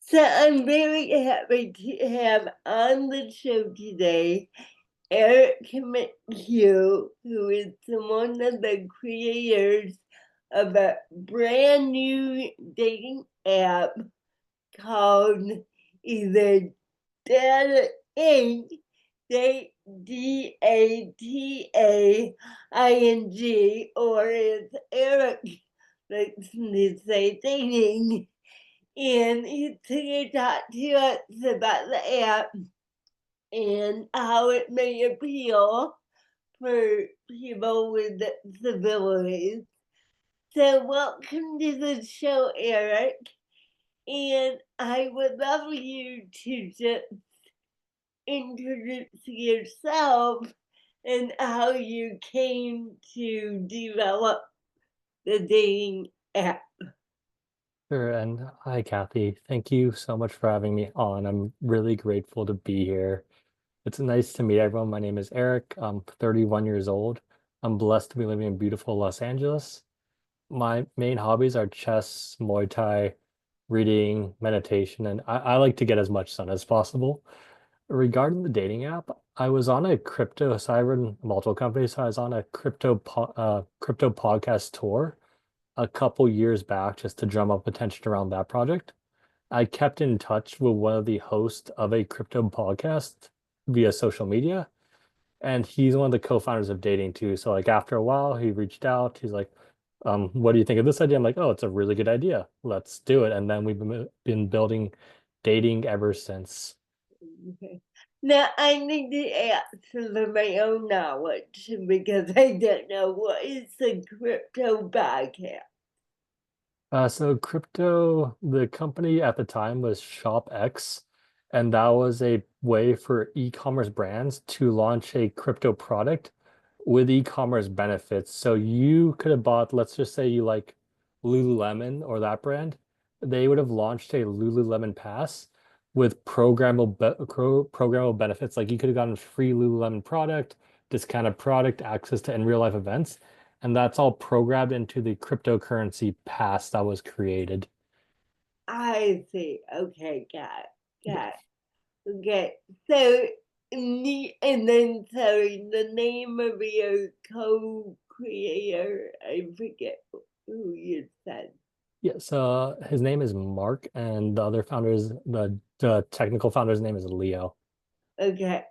So I'm very happy to have on the show today Eric McHugh, who is one of the creators of a brand new dating app called either DATA.ING, DATAING, or as Eric likes to say, dating. And he's here to talk to us about the app and how it may appeal for people with disabilities. So, welcome to the show, Eric. And I would love you to just introduce yourself and how you came to develop the dating app. Sure. And hi, Kathy. Thank you so much for having me on. I'm really grateful to be here. It's nice to meet everyone. My name is Eric. I'm 31 years old. I'm blessed to be living in beautiful Los Angeles. My main hobbies are chess, Muay Thai, reading, meditation, and I like to get as much sun as possible. Regarding the dating app, I was on a crypto, so I run multiple companies, so I was on a crypto podcast tour a couple years back just to drum up attention around that project. I kept in touch with one of the hosts of a crypto podcast via social media, and he's one of the co-founders of Dating too. So like after a while, he reached out. He's like, what do you think of this idea? I'm like, oh, it's a really good idea. Let's do it. And then we've been building dating ever since. Okay. Now, I need to ask for my own knowledge because I don't know what is the crypto podcast. So crypto, the company at the time was ShopX, and that was a way for e-commerce brands to launch a crypto product with e-commerce benefits. So you could have bought, let's just say you like Lululemon or that brand, they would have launched a Lululemon Pass with programmable benefits. Like you could have gotten free Lululemon product, discounted product, access to in real life events. And that's all programmed into the cryptocurrency pass that was created. I see. Okay, got it. Yeah. Got it. Okay. So, and then, sorry, the name of your co-creator, I forget who you said. Yeah, so his name is Mark, and the other founder is the technical founder's name is Leo. Okay.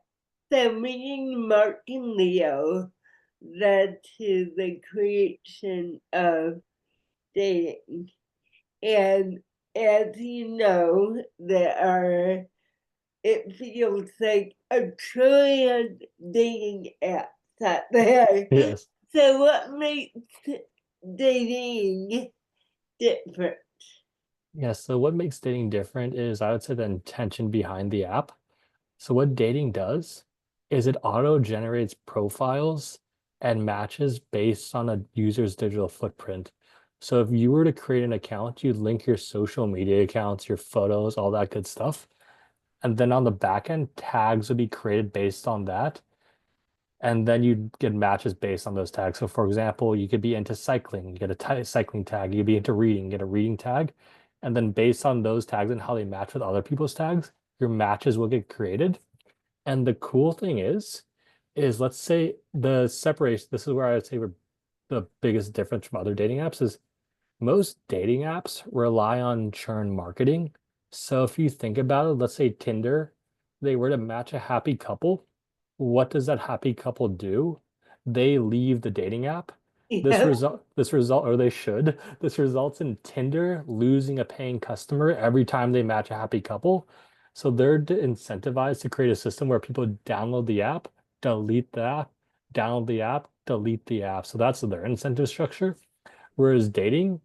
So, meeting Mark and Leo led to the creation of dating. And as you know, there are, it feels like a trillion dating apps out there. Yes. So, what makes dating different? Yeah, so what makes dating different is I would say the intention behind the app. So what dating does is it auto generates profiles and matches based on a user's digital footprint. So if you were to create an account, you'd link your social media accounts, your photos, all that good stuff. And then on the back end, tags would be created based on that. And then you get matches based on those tags. So for example, you could be into cycling, you get a cycling tag. You could be into reading, get a reading tag. And then based on those tags and how they match with other people's tags, your matches will get created. And the cool thing is let's say the separation, this is where I would say we're the biggest difference from other dating apps is most dating apps rely on churn marketing. So if you think about it, let's say Tinder, they were to match a happy couple. What does that happy couple do? They leave the dating app. Yeah. Or they should. This results in Tinder losing a paying customer every time they match a happy couple. So they're incentivized to create a system where people download the app, delete the app, download the app, delete the app. So that's their incentive structure. Whereas dating,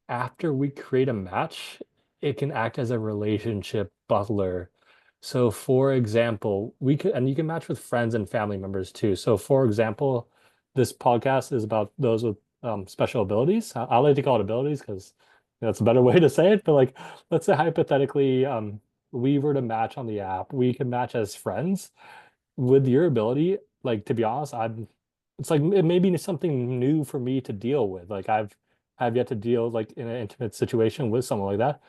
after we create a match, it can act as a relationship butler. So for example, we could, and you can match with friends and family members too. So for example, this podcast is about those with special abilities. I like to call it abilities because that's a better way to say it. But like, let's say hypothetically, we were to match on the app, we can match as friends with your ability, like to be honest, it's like it may be something new for me to deal with. Like have yet to deal like in an intimate situation with someone like that,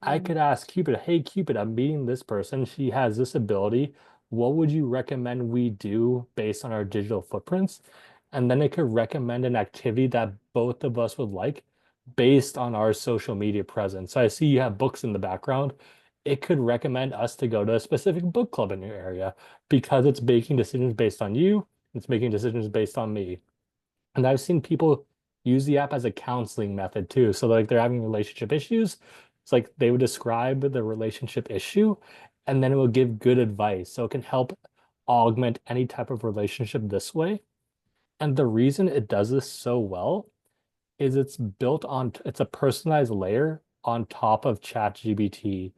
I Mm. could ask Cupid, hey Cupid, I'm meeting this person. She has this ability. What would you recommend we do based on our digital footprints? And then it could recommend an activity that both of us would like based on our social media presence. So I see you have books in the background. It could recommend us to go to a specific book club in your area because it's making decisions based on you. It's making decisions based on me. And I've seen people use the app as a counseling method too. So like they're having relationship issues. It's like they would describe the relationship issue and then it will give good advice. So it can help augment any type of relationship this way. And the reason it does this so well is it's a personalized layer on top of ChatGPT.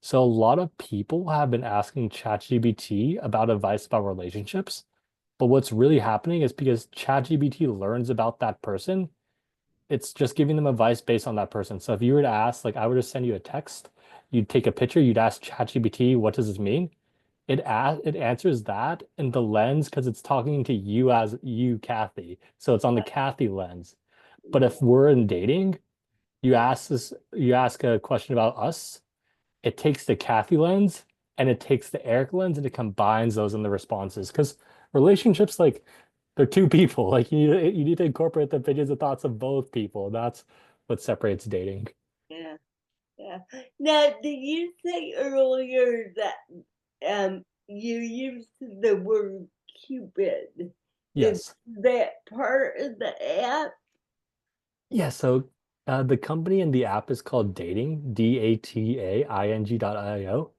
So a lot of people have been asking ChatGPT about advice about relationships. But what's really happening is because ChatGPT learns about that person, it's just giving them advice based on that person. So if you were to ask, like I would just send you a text, you'd take a picture, you'd ask ChatGPT, what does this mean? It answers that in the lens because it's talking to you as you, Kathy. So it's on the Kathy lens. But if we're in dating, you ask a question about us, it takes the Kathy lens and it takes the Eric lens and it combines those in the responses. Because relationships, like they're two people. Like you need to incorporate the opinions and thoughts of both people. That's what separates dating. Yeah, yeah. Now, did you say earlier that you used the word Cupid? Is Yes. that part of the app? Yeah, so the company and the app is called Dating, DATAING.io.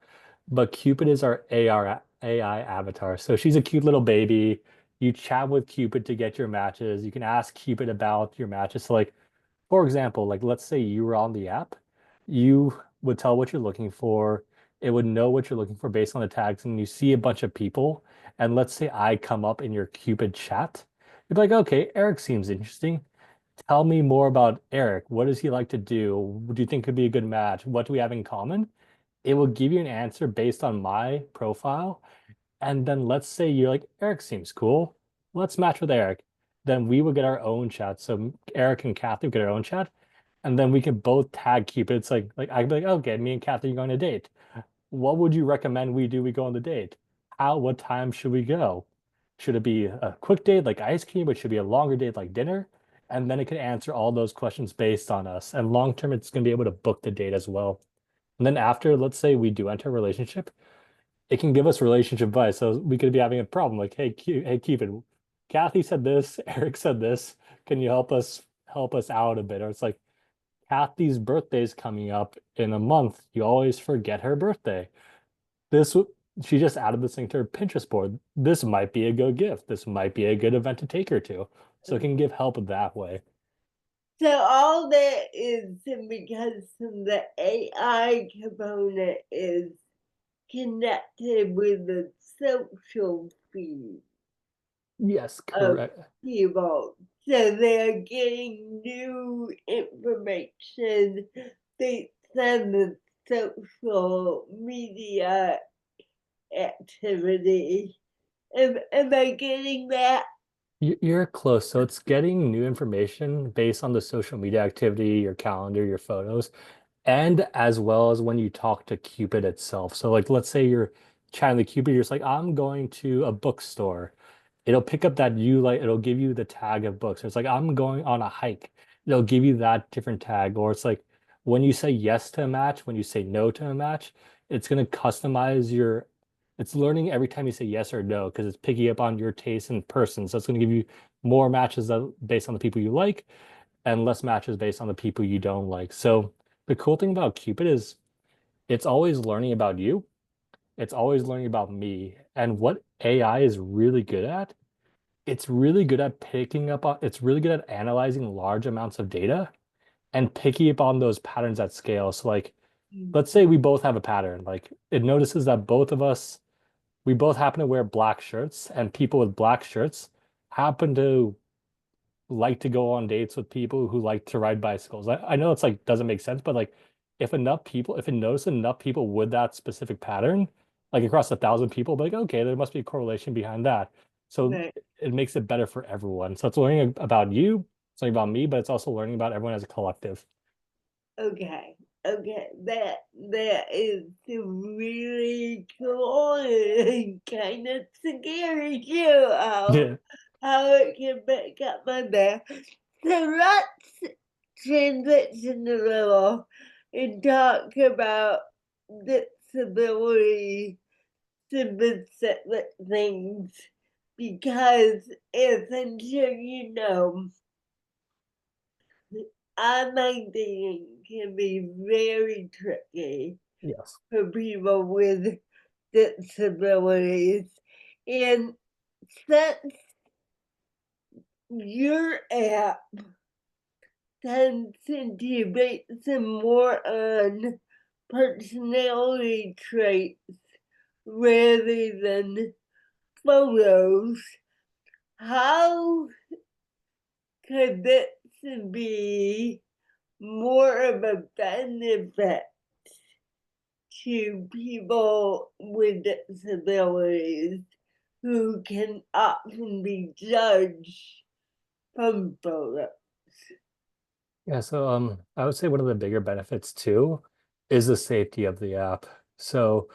But Cupid is our AI avatar. So she's a cute little baby. You chat with Cupid to get your matches. You can ask Cupid about your matches. So like, for example, like let's say you were on the app, you would tell what you're looking for. It would know what you're looking for based on the tags, and you see a bunch of people. And let's say I come up in your Cupid chat. You'd be like, okay, Eric seems interesting. Tell me more about Eric. What does he like to do? Do you think could be a good match? What do we have in common? It will give you an answer based on my profile. And then let's say you're like, Eric seems cool. Let's match with Eric. Then we will get our own chat. So Eric and Kathy will get our own chat. And then we can both tag keep it. It's like I'd be like, okay, me and Kathy are going on a date. What would you recommend we do? We go on the date. What time should we go? Should it be a quick date like ice cream, or should it be a longer date like dinner? And then it can answer all those questions based on us. And long term, it's going to be able to book the date as well. And then after, let's say we do enter a relationship, it can give us relationship advice. So we could be having a problem like, hey, Cupid, Kathy said this, Eric said this. Can you help us out a bit? Or it's like Kathy's birthday's coming up in a month. You always forget her birthday. This she just added this thing to her Pinterest board. This might be a good gift. This might be a good event to take her to. So it can give help that way. So all that is because the AI component is connected with the social feed Yes, of correct. people. So they're getting new information based on the social media activity. Am I getting that? You're close. So it's getting new information based on the social media activity, your calendar, your photos, and as well as when you talk to Cupid itself. So like let's say you're chatting to Cupid, you're just like, I'm going to a bookstore. It'll pick up that you like, it'll give you the tag of books. It's like, I'm going on a hike. It'll give you that different tag. Or it's like when you say yes to a match, when you say no to a match, it's going to customize it's learning every time you say yes or no because it's picking up on your taste in person. So it's going to give you more matches based on the people you like and less matches based on the people you don't like. So the cool thing about Cupid is it's always learning about you. It's always learning about me. And what AI is really good at, it's really good at it's really good at analyzing large amounts of data and picking up on those patterns at scale. So like, let's say we both have a pattern. Like it notices that we both happen to wear black shirts and people with black shirts happen to like to go on dates with people who like to ride bicycles. I know it's like doesn't make sense, but like if it notices enough people with that specific pattern, like across 1,000 people, like okay, there must be a correlation behind that. So Right. it makes it better for everyone. So it's learning about you, something about me, but it's also learning about everyone as a collective. Okay. Okay. That is really cool and kind of scary too. Yeah. How it can pick up on that. So let's transition a little and talk about disability specific things because as I'm sure you know, online dating can be very tricky Yes. for people with disabilities. And since your app tends to base some more on personality traits rather than photos, how could this be more of a benefit to people with disabilities who can often be judged from photos? Yeah, so I would say one of the bigger benefits too is the safety of the app. So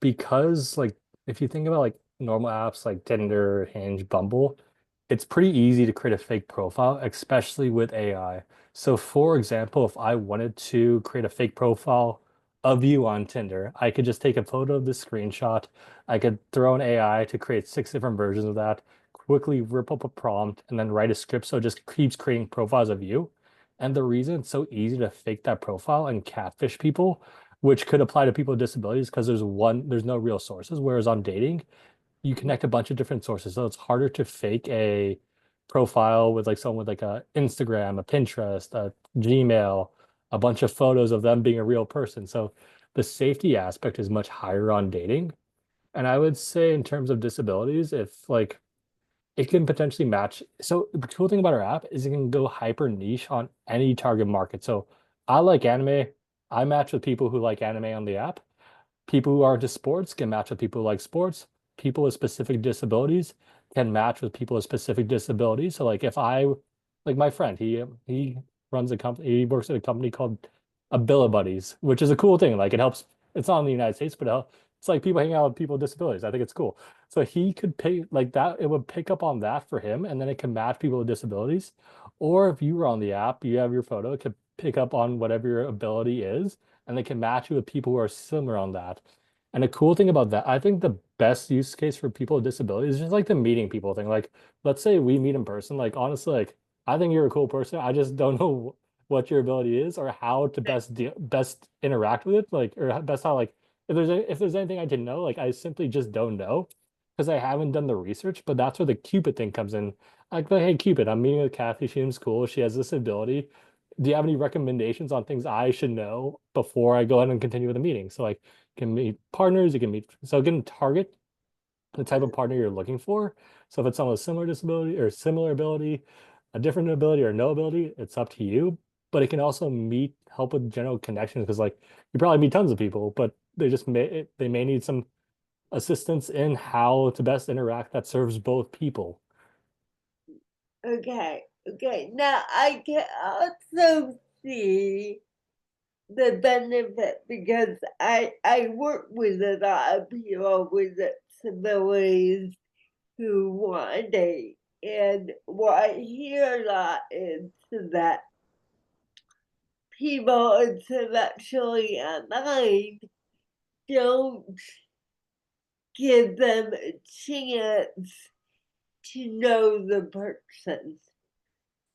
because like if you think about like normal apps like Tinder, Hinge, Bumble, it's pretty easy to create a fake profile, especially with AI. So for example, if I wanted to create a fake profile of you on Tinder, I could just take a photo of the screenshot. I could throw an AI to create six different versions of that, quickly rip up a prompt, and then write a script so it just keeps creating profiles of you. And the reason it's so easy to fake that profile and catfish people, which could apply to people with disabilities, because there's no real sources. Whereas on dating, you connect a bunch of different sources. So it's harder to fake a profile with like someone with like a Instagram, a Pinterest, a Gmail, a bunch of photos of them being a real person. So the safety aspect is much higher on dating. And I would say in terms of disabilities, if like it can potentially match. So the cool thing about our app is it can go hyper niche on any target market. So I like anime. I match with people who like anime on the app. People who are into sports can match with people who like sports. People with specific disabilities can match with people with specific disabilities. So like if I like my friend, he runs a company, he works at a company called Abilities, which is a cool thing. Like it helps, it's not in the United States, but it's like people hanging out with people with disabilities. I think it's cool. So he could pay like that, it would pick up on that for him, and then it can match people with disabilities. Or if you were on the app, you have your photo, it could pick up on whatever your ability is, and they can match you with people who are similar on that. And the cool thing about that, I think the best use case for people with disabilities is just like the meeting people thing. Like, let's say we meet in person. Like, honestly, like I think you're a cool person. I just don't know what your ability is or how to best interact with it. Like, or best how like if there's anything I didn't know, like I simply just don't know because I haven't done the research. But that's where the Cupid thing comes in. Like, hey, Cupid, I'm meeting with Kathy. She seems cool. She has this ability. Do you have any recommendations on things I should know before I go ahead and continue with the meeting? So like you can meet partners, you can meet so again target the type of partner you're looking for. So if it's someone with similar disability or similar ability, a different ability or no ability, it's up to you. But it can also help with general connections because like you probably meet tons of people, but they may need some assistance in how to best interact that serves both people. Okay, okay. Now I can also see the benefit because I work with a lot of people with disabilities who want to date, and what I hear a lot is that people intellectually online don't give them a chance to know the person.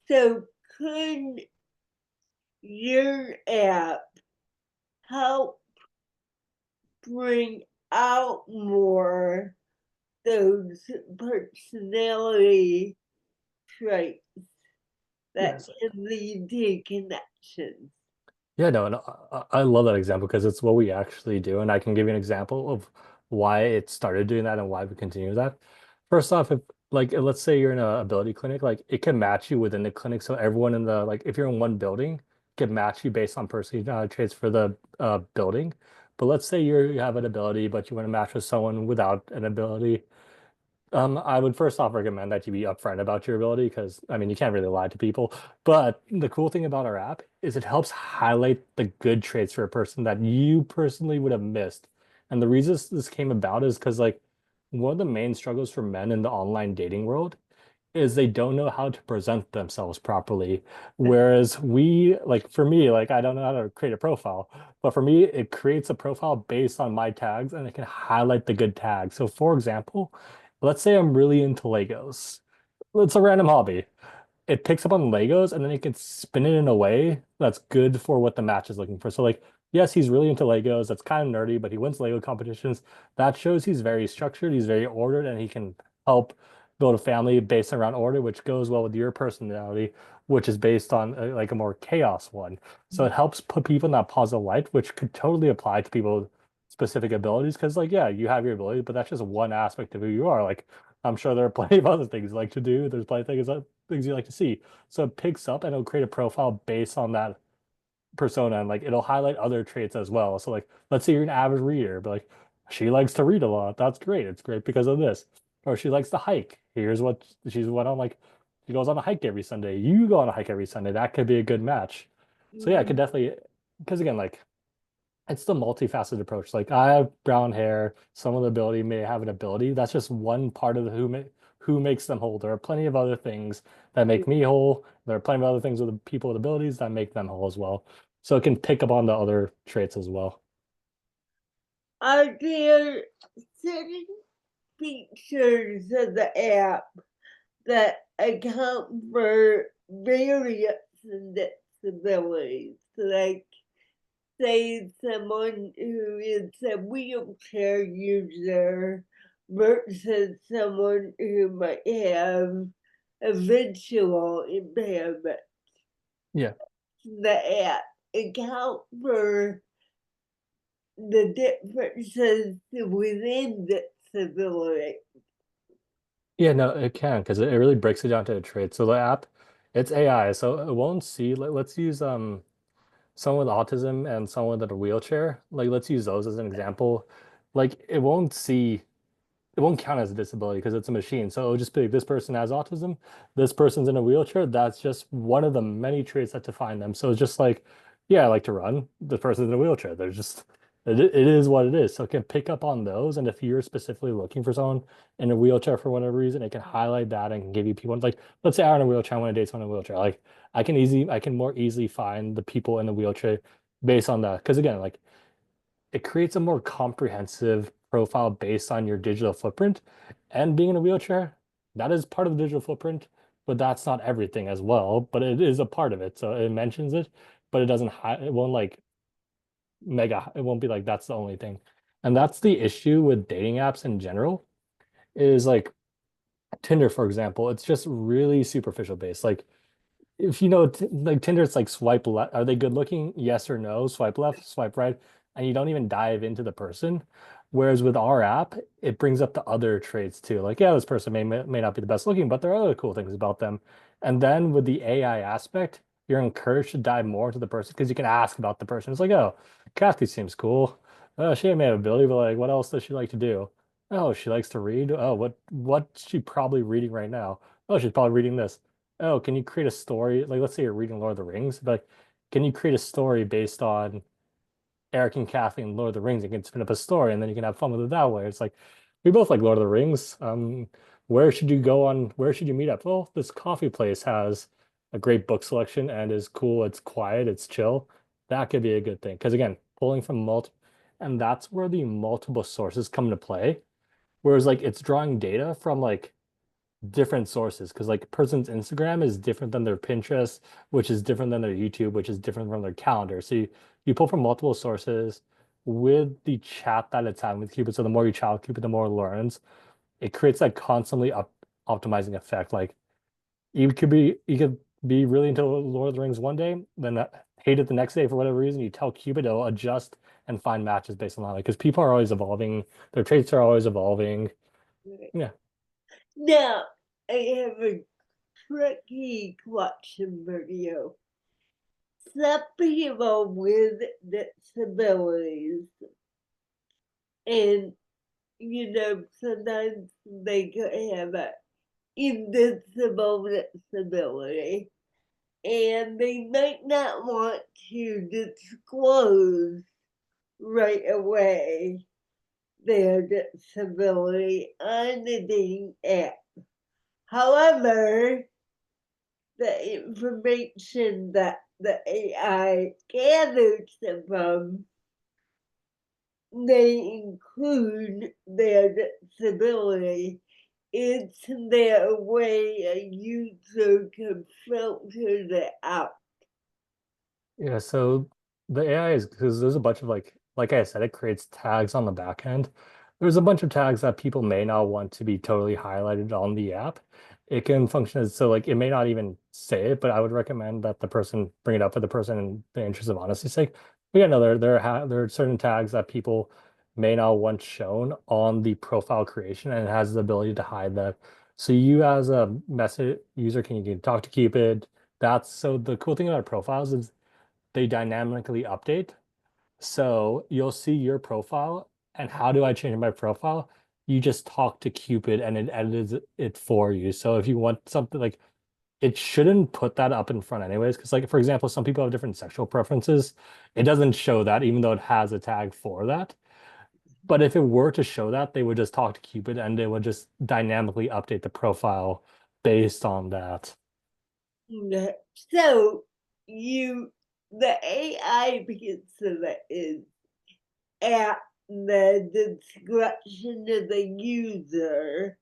So could your app help bring out more those personality traits that Yes. can lead to connections? Yeah, no, and I love that example because it's what we actually do. And I can give you an example of why it started doing that and why we continue that. First off, if like let's say you're in a ability clinic, like it can match you within the clinic. So everyone in the like if you're in one building, it can match you based on personality traits for the building. But let's say you have an ability, but you want to match with someone without an ability. I would first off recommend that you be upfront about your ability because I mean you can't really lie to people. But the cool thing about our app is it helps highlight the good traits for a person that you personally would have missed. And the reason this came about is because like one of the main struggles for men in the online dating world is they don't know how to present themselves properly. Whereas we, like for me, like I don't know how to create a profile, but for me, it creates a profile based on my tags and it can highlight the good tags. So for example, let's say I'm really into Legos. It's a random hobby. It picks up on Legos and then it can spin it in a way that's good for what the match is looking for. So like, yes, he's really into Legos. That's kind of nerdy, but he wins Lego competitions. That shows he's very structured, he's very ordered, and he can help build a family based around order, which goes well with your personality, which is based on like a more chaos one. So it helps put people in that positive light, which could totally apply to people with specific abilities. Because like, yeah, you have your ability, but that's just one aspect of who you are. Like, I'm sure there are plenty of other things you like to do. There's plenty of things you like to see. So it picks up and it'll create a profile based on that persona and like it'll highlight other traits as well. So like let's say you're an avid reader, but like she likes to read a lot. That's great. It's great because of this. Or she likes to hike. Here's what she's went on like she goes on a hike every Sunday. You go on a hike every Sunday. That could be a good match. So yeah, I could definitely because again, like it's the multifaceted approach. Like I have brown hair, some of the ability may have an ability. That's just one part of the who makes them whole. There are plenty of other things that make me whole. There are plenty of other things with the people with abilities that make them whole as well. So it can pick up on the other traits as well. Are there certain features of the app that account for various disabilities? Like, say, someone who is a wheelchair user versus someone who might have a visual impairment. Yeah. The app account for the differences within disability. Yeah, no, it can because it really breaks it down to a trait. So the app, it's AI, so it won't see. Let's use someone with autism and someone with a wheelchair. Like let's use those as an example. Like it won't count as a disability because it's a machine. So it'll just be like, this person has autism, this person's in a wheelchair. That's just one of the many traits that define them. So it's just like, yeah, I like to run. The person's in a wheelchair. They're just, it is what it is. So it can pick up on those. And if you're specifically looking for someone in a wheelchair for whatever reason, it can highlight that and give you people like, let's say I'm in a wheelchair, I want to date someone in a wheelchair. Like I can more easily find the people in the wheelchair based on that. Because again, like it creates a more comprehensive profile based on your digital footprint. And being in a wheelchair, that is part of the digital footprint, but that's not everything as well. But it is a part of it. So it mentions it, but it doesn't, it won't like it won't be like that's the only thing. And that's the issue with dating apps in general is like Tinder, for example, it's just really superficial based. Like if you know, like Tinder, it's like swipe left. Are they good looking? Yes or no. Swipe left, swipe right, and you don't even dive into the person. Whereas with our app, it brings up the other traits too. Like, yeah, this person may not be the best looking, but there are other cool things about them. And then with the AI aspect, you're encouraged to dive more into the person because you can ask about the person. It's like, oh, Kathy seems cool. She may have ability, but like, what else does she like to do? Oh, she likes to read. Oh, what's she probably reading right now? Oh, she's probably reading this. Oh, can you create a story? Like, let's say you're reading Lord of the Rings, but can you create a story based on Eric and Kathy and Lord of the Rings? You can spin up a story and then you can have fun with it that way. It's like we both like Lord of the Rings. Where should you go on? Where should you meet up? Well, this coffee place has a great book selection and is cool. It's quiet. It's chill. That could be a good thing. Because again, pulling from and that's where the multiple sources come into play. Whereas like it's drawing data from like different sources because like a person's Instagram is different than their Pinterest, which is different than their YouTube, which is different from their calendar. So you pull from multiple sources with the chat that it's having with Cupid. So the more you chat with Cupid, the more it learns. It creates that constantly optimizing effect. Like you could be really into Lord of the Rings one day, then hate it the next day for whatever reason. You tell Cupid it'll adjust and find matches based on that. Because people are always evolving, their traits are always evolving. Yeah. Now, I have a tricky question for you. Some people with disabilities and sometimes they could have a invisible disability, and they might not want to disclose right away their disability on the dating app. However, the information that the AI gathers from they include their disability. It's their way a user can filter that out. Yeah, so the AI is because there's a bunch of like I said, it creates tags on the back end. There's a bunch of tags that people may not want to be totally highlighted on the app. It can function as so like it may not even say it, but I would recommend that the person bring it up with the person in the interest of honesty's sake. But yeah, no, there are certain tags that people may not want shown on the profile creation, and it has the ability to hide that. So you as a message user can talk to Cupid. That's so the cool thing about profiles is they dynamically update. So you'll see your profile, and how do I change my profile? You just talk to Cupid and it edits it for you. So if you want something like it shouldn't put that up in front anyways, because like for example, some people have different sexual preferences. It doesn't show that even though it has a tag for that. But if it were to show that, they would just talk to Cupid and they would just dynamically update the profile based on that. So you the AI begins to that is at the discretion of the user,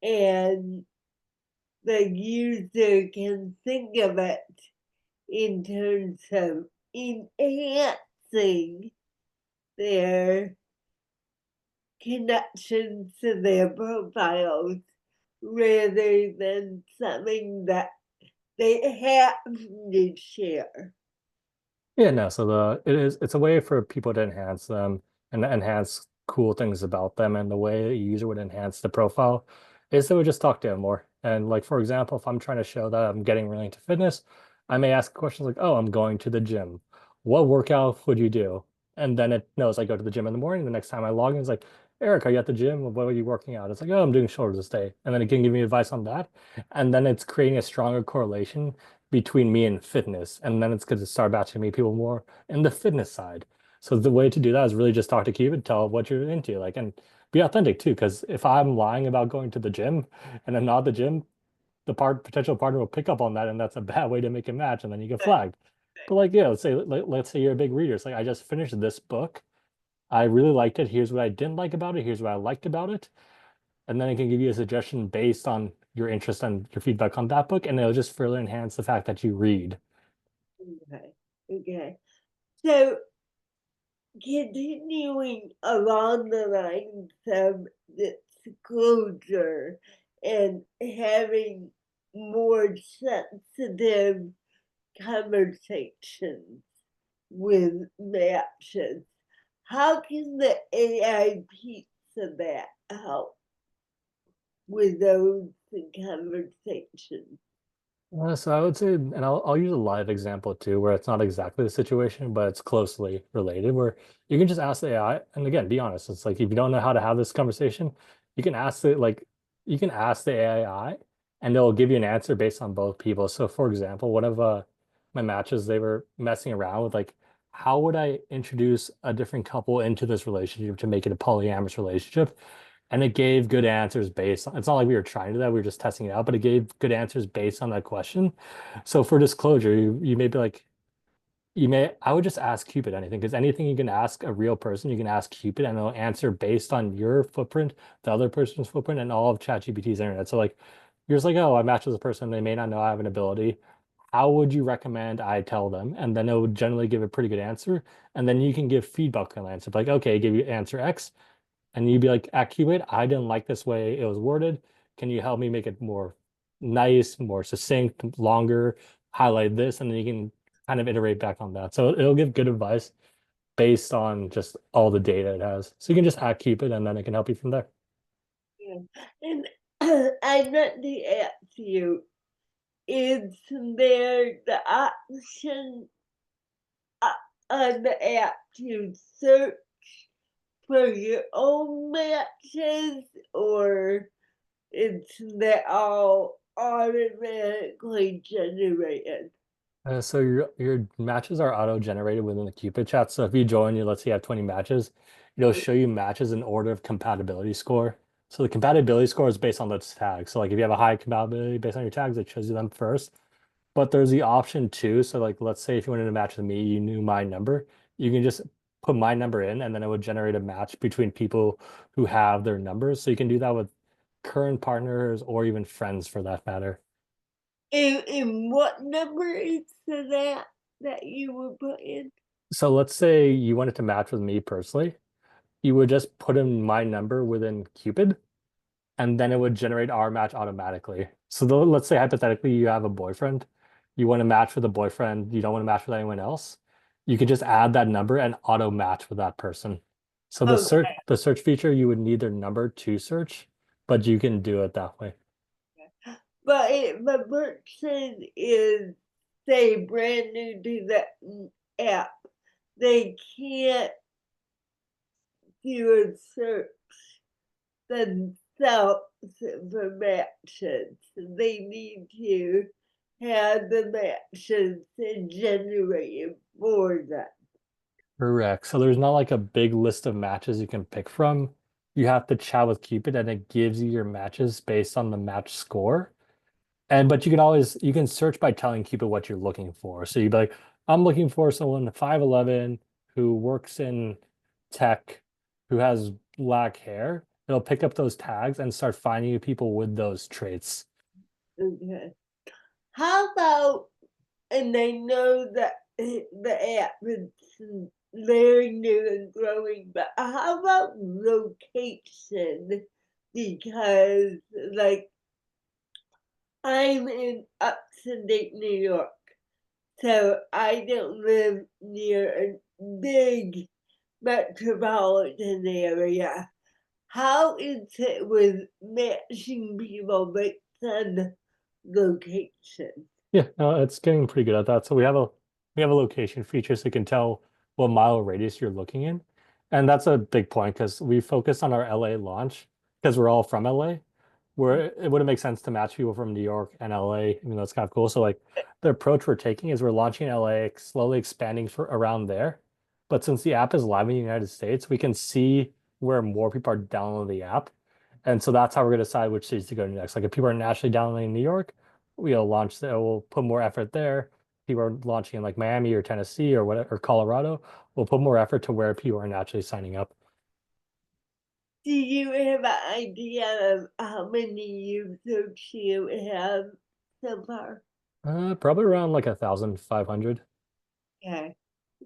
and the user can think of it in terms of enhancing their connections to their profiles rather than something that they have to share. Yeah, no, so it's a way for people to enhance them and enhance cool things about them. And the way a user would enhance the profile is they would just talk to them more. And like for example, if I'm trying to show that I'm getting really into fitness, I may ask questions like, oh, I'm going to the gym. What workout would you do? And then it knows I go to the gym in the morning. The next time I log in, it's like, Eric, are you at the gym? What are you working out? It's like, oh, I'm doing shoulders this day. And then it can give me advice on that. And then it's creating a stronger correlation between me and fitness. And then it's going to start matching me people more in the fitness side. So the way to do that is really just talk to Cupid, tell what you're into, like, and be authentic too. Because if I'm lying about going to the gym and I'm not at the gym, the potential partner will pick up on that, and that's a bad way to make a match, and then you get flagged. But like, yeah, let's say you're a big reader. It's like I just finished this book. I really liked it. Here's what I didn't like about it. Here's what I liked about it. And then it can give you a suggestion based on your interest and your feedback on that book, and it'll just further enhance the fact that you read. Okay. Okay. So continuing along the lines of disclosure and having more sensitive conversations with matches, how can the AI piece of that help with those conversations? So I would say, and I'll use a live example too, where it's not exactly the situation, but it's closely related, where you can just ask the AI, and again, be honest. It's like if you don't know how to have this conversation, you can ask it like you can ask the AI, and they'll give you an answer based on both people. So for example, one of my matches, they were messing around with like, how would I introduce a different couple into this relationship to make it a polyamorous relationship? And it gave good answers based on, it's not like we were trying to do that, we were just testing it out, but it gave good answers based on that question. So for disclosure, you may be like, I would just ask Cupid anything, because anything you can ask a real person, you can ask Cupid and it'll answer based on your footprint, the other person's footprint, and all of ChatGPT's internet. So like, you're just like, oh, I matched with a person, they may not know I have an ability. How would you recommend I tell them? And then it would generally give a pretty good answer. And then you can give feedback on the answer. Like, okay, give you answer X, and you'd be like, accurate, I didn't like this way it was worded. Can you help me make it more nice, more succinct, longer, highlight this, and then you can kind of iterate back on that. So it'll give good advice based on just all the data it has. So you can just keep it and then it can help you from there. Yeah. And I meant to ask you, is there the option on the app to search for your own matches, or they're all automatically generated? So your matches are auto-generated within the Cupid chat. So if you join, you let's say you have 20 matches, it'll show you matches in order of compatibility score. So the compatibility score is based on those tags. So like if you have a high compatibility based on your tags, it shows you them first. But there's the option too. So like let's say if you wanted to match with me, you knew my number, you can just put my number in and then it would generate a match between people who have their numbers. So you can do that with current partners or even friends for that matter. And what number is that you would put in? So let's say you wanted to match with me personally, you would just put in my number within Cupid, and then it would generate our match automatically. So let's say hypothetically you have a boyfriend, you want to match with a boyfriend, you don't want to match with anyone else, you could just add that number and auto match with that person. So Okay. the search feature, you would need their number to search, but you can do it that way. But if the person is, say, brand new to the app, they can't do a search themselves for matches. They need to have the matches generated for them. Correct. So there's not like a big list of matches you can pick from. You have to chat with Cupid and it gives you your matches based on the match score. And but you can search by telling Cupid what you're looking for. So you'd be like, I'm looking for someone 5'11" who works in tech, who has black hair. It'll pick up those tags and start finding you people with those traits. Okay. How about, and I know that the app is very new and growing, but how about location? Because, like, I'm in upstate New York, so I don't live near a big metropolitan area. How is it with matching people based on location? Yeah, no, it's getting pretty good at that. So we have a location feature so you can tell what mile radius you're looking in. And that's a big point because we focused on our LA launch because we're all from LA, where it wouldn't make sense to match people from New York and LA. I mean, that's kind of cool. So like the approach we're taking is we're launching in LA, slowly expanding for around there. But since the app is live in the United States, we can see where more people are downloading the app. And so that's how we're going to decide which cities to go to next. Like if people are naturally downloading New York, we'll launch there, we'll put more effort there. People are launching in like Miami or Tennessee or whatever, or Colorado, we'll put more effort to where people are naturally signing up. Do you have an idea of how many users you have so far? Probably around like 1,500. Okay,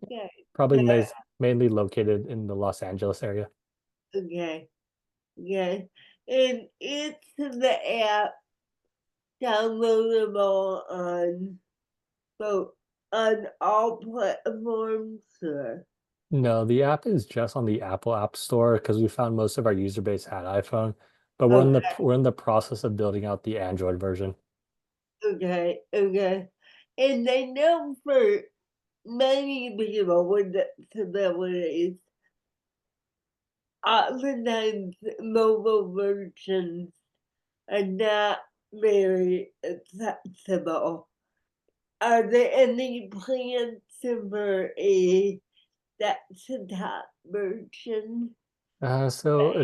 okay, Probably uh, mainly located in the Los Angeles area. okay, okay. And it's the app downloadable on both on all platforms, or No, the app is just on the Apple App Store because we found most of our user base had iPhone, but okay, we're in the process of building out the Android version. okay, okay. And I know for many people with disabilities, oftentimes mobile versions are not very accessible. Are there any plans for a desktop version? So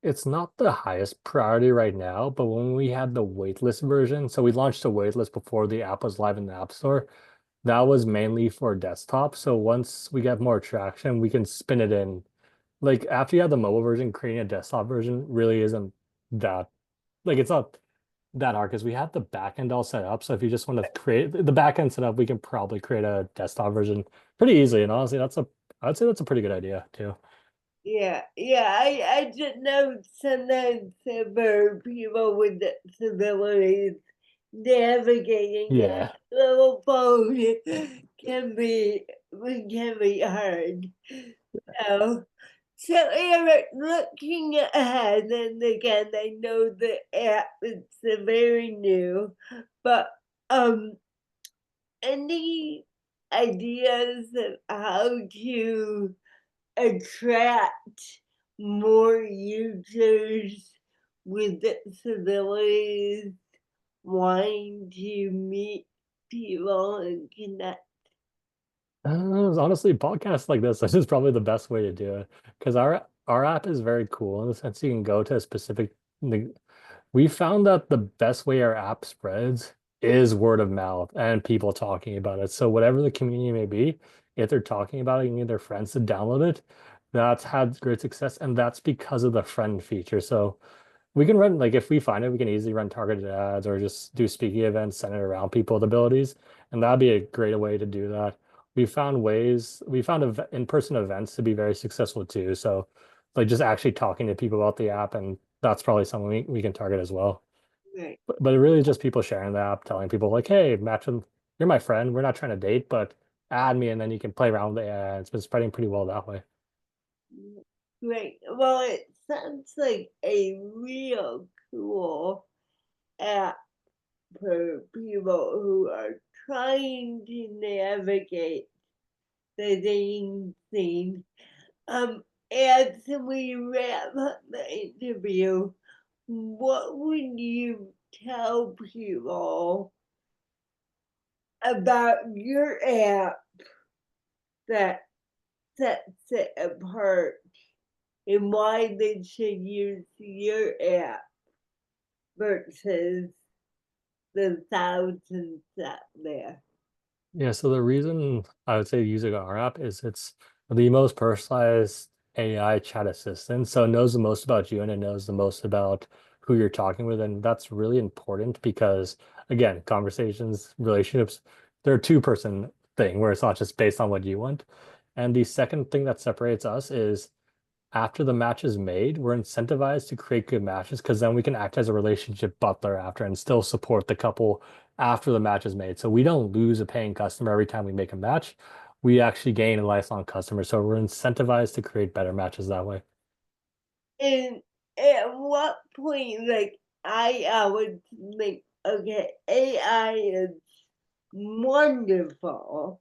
it's not the highest priority right now, but when we had the waitlist version, so we launched a waitlist before the app was live in the App Store. That was mainly for desktop. So once we get more traction, we can spin it in. Like after you have the mobile version, creating a desktop version really isn't that like it's not that hard because we have the backend all set up. So if you just want to create the backend set up, we can probably create a desktop version pretty easily. And honestly, I'd say that's a pretty good idea too. Yeah, yeah, I just know sometimes for people with disabilities, navigating a Yeah. little phone can be hard. So, so Eric, looking ahead, and again, I know the app is very new, but um, any ideas of how to attract more users with disabilities wanting to meet people and connect. Honestly, podcasts like this is probably the best way to do it because our app is very cool in the sense you can go to a specific. We found that the best way our app spreads is word of mouth and people talking about it. So whatever the community may be, if they're talking about it and get their friends to download it, that's had great success, and that's because of the friend feature. So we can run, like, if we find it, we can easily run targeted ads or just do speaking events centered around people with abilities. And that'd be a great way to do that. We found in-person events to be very successful too. So like just actually talking to people about the app, and that's probably something we can target as well. Right. But it really is just people sharing the app, telling people like, hey, match with, you're my friend. We're not trying to date, but add me, and then you can play around with the AI. It's been spreading pretty well that way. Right. Well, it sounds like a real cool app for people who are trying to navigate the dating scene. As we wrap up the interview, what would you tell people about your app that sets it apart and why they should use your app versus the thousands out there? Yeah, so the reason I would say using our app is it's the most personalized AI chat assistant. So it knows the most about you and it knows the most about who you're talking with. And that's really important because, again, conversations, relationships, they're a two-person thing where it's not just based on what you want. And the second thing that separates us is after the match is made, we're incentivized to create good matches because then we can act as a relationship butler after and still support the couple after the match is made. So we don't lose a paying customer every time we make a match. We actually gain a lifelong customer. So we're incentivized to create better matches that way. And at what point, like, I would think, okay, AI is wonderful.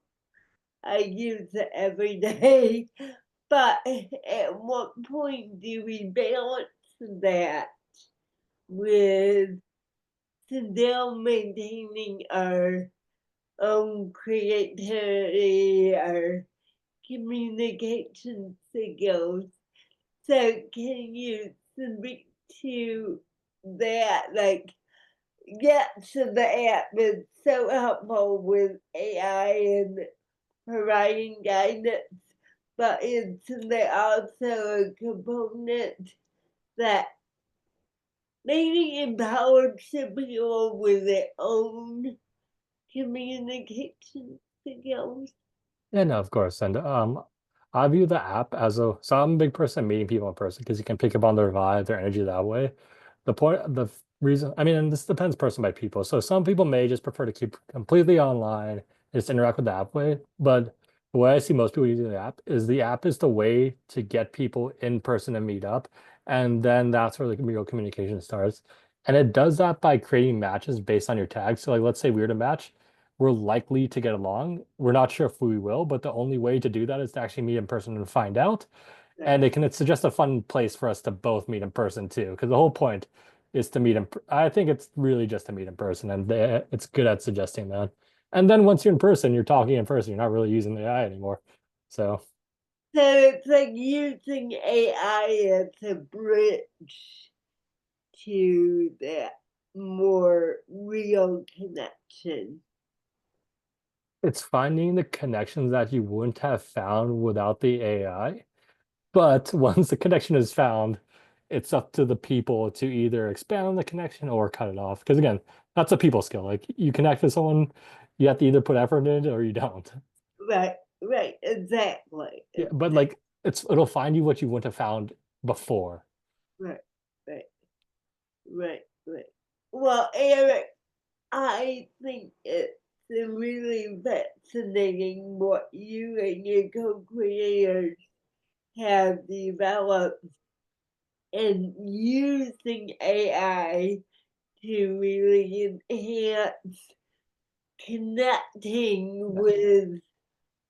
I use it every day. But at what point do we balance that with still maintaining our own creativity, our communication skills? So can you speak to that? Like, yes, the app is so helpful with AI and providing guidance, but isn't there also a component that maybe empowers people with their own communication skills? Yeah, no, of course. And I view the app as a, so I'm a big person meeting people in person because you can pick up on their vibe, their energy that way. Reason, I mean, and this depends person by people. So some people may just prefer to keep completely online and just interact with the app way. But the way I see most people using the app is the way to get people in person and meet up. And then that's where the real communication starts. And it does that by creating matches based on your tags. So like, let's say we're to match, we're likely to get along. We're not sure if we will, but the only way to do that is to actually meet in person and find out. Right. And it's just a fun place for us to both meet in person too, because the whole point is to meet I think it's really just to meet in person, and it's good at suggesting that. And then once you're in person, you're talking in person. You're not really using the AI anymore. So So it's like using AI as a bridge to that more real connection. it's finding the connections that you wouldn't have found without the AI. But once the connection is found, it's up to the people to either expand on the connection or cut it off. Because again, that's a people skill. Like you connect with someone, you have to either put effort in it or you don't. Right, right, exactly. Yeah, but like it'll find you what you wouldn't have found before. Right, right, right, right. Well, Eric, I think it's really fascinating what you and your co-creators have developed in using AI to really enhance connecting with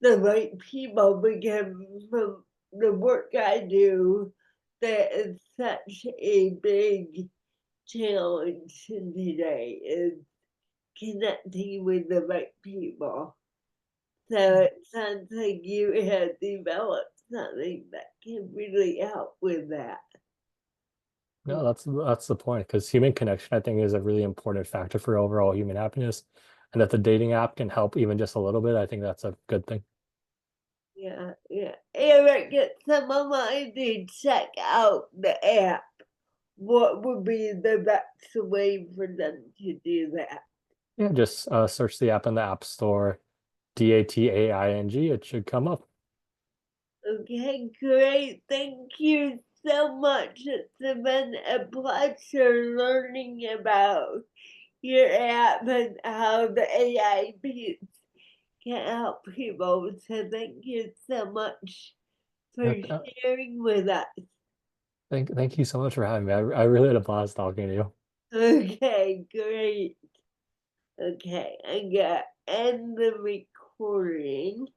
the right people because from the work I do, that is such a big challenge today is connecting with the right people. So it sounds like you have developed something that can really help with that. No, that's the point, because human connection, I think, is a really important factor for overall human happiness. And if the dating app can help even just a little bit, I think that's a good thing. Yeah, yeah. Eric, if someone wanted to check out the app, what would be the best way for them to do that? Yeah, just search the app in the App Store, DATAING, it should come up. Okay, great. Thank you so much. It's been a pleasure learning about your app and how the AI piece can help people. So thank you so much for Yeah, sharing with us. thank you so much for having me. I really had a blast talking to you. Okay, great. Okay, I'm gonna end the recording.